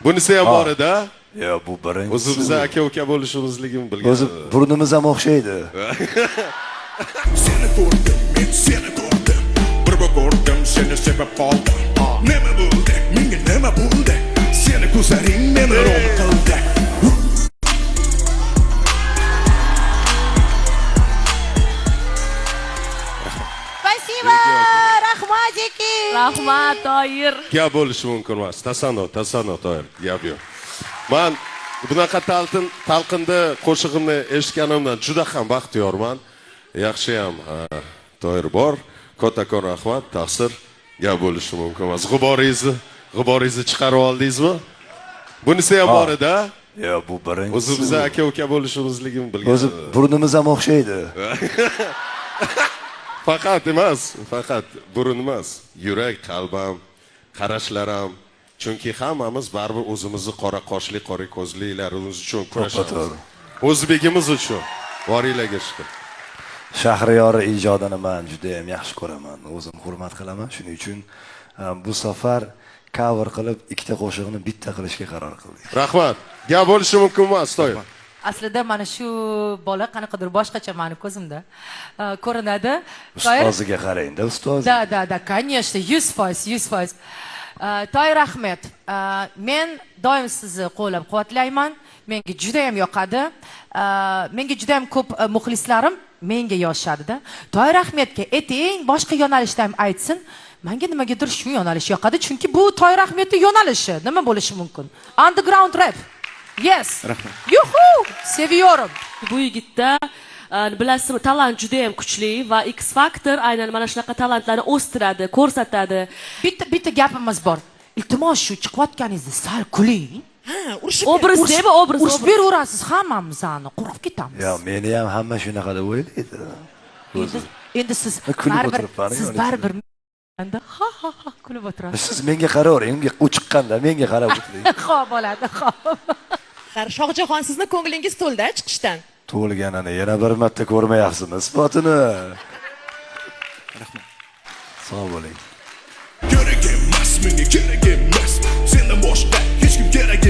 Bunisi ham bor edi. Yo, bu birinchi. O'zi biz aka-uka bo'lishimizligini bilgan. O'zi burnimiz ham o'xshaydi. Seni ko'rdim, men seni ko'rdim. Bir ko'rdim, seni sevib qoldim. Nima bo'ldi? Menga nima bo'ldi? Seni ko'zlaring meni rom qildi. Спасибо, rahmatiki. Rahmat, Toyir. Gap bo'lishi mumkin emas. Tasanno, Toyir. Gap yo'q. Men bunaqa talqinda qo'shig'imni eshitganimdan juda ham baxtiyorman. Yaxshi ham Toyir bor. Kattakon rahmat, taqsir. Gap bo'lishi mumkin emas. G'uboringizni chiqarib oldingizmi? Bunisi ham bor edi. Yo, bu birinchi. O'zi biz aka-uka bo'lishimizligini bilgan. O'zi burnimiz ham o'xshaydi. Faqat burun emas, yurak, qalbam, qarashlar ham. Chunki hammamiz baribir o'zimizni qora qoshli, qora ko'zlilarimiz uchun kurashamiz. O'zbegimiz uchun. Boringlarga chiqib. Shahriyori ijodini men juda ham yaxshi ko'raman. O'zim hurmat qilaman. Shuning uchun bu safar cover qilib ikkita qo'shiqni bitta qilishga qaror qildik. Rahmat. Gap bo'lishi mumkin emas, Toyir. Aslida mana shu bola qanaqadir boshqacha meni ko'zimda ko'rinadi. Ustoziga qarang-da, ustoz. Da, конечно, 100%. Toyir Ahmed, men doim sizni qo'llab-quvvatlayman. Menga juda ham yoqadi. Menga juda ham ko'p muxlislarim menga yoshadida. Toyir Ahmedga ayting, boshqa yo'nalishda ham aytsin. Menga nimagadir shu yo'nalish yoqadi, chunki bu Toyir Ahmedning yo'nalishi. Nima bo'lishi mumkin? Underground rap. Yes. Rahmat. Yuhu, seviyorum. Bu yigitda bilasizmi, talant juda ham kuchli va X Factor aynan mana shunaqa talantlarni o'stiradi, ko'rsatadi. Bitta gapimiz bor. Iltimos shu chiqayotganingizni sal kuling. Obraz deb, obraz. Urib beraverasiz hammamizni, qo'rqib ketamiz. Yo, meni ham hamma shunaqa deb o'ylaydi. Endi siz baribir ha kulib o'tirasiz. Siz menga qaravering, u chiqqanda menga qarab o'tiring. Xo'p bo'ladi, xo'p. Shohjahon, sizni ko'nglingiz to'ldi chiqishdan. To'lganini yana bir marta ko'rmayapsizmi isbotini? Rahmat. Sog' bo'ling. Kerak emas, menga kerak emas. Sendan boshqa hech kim kerak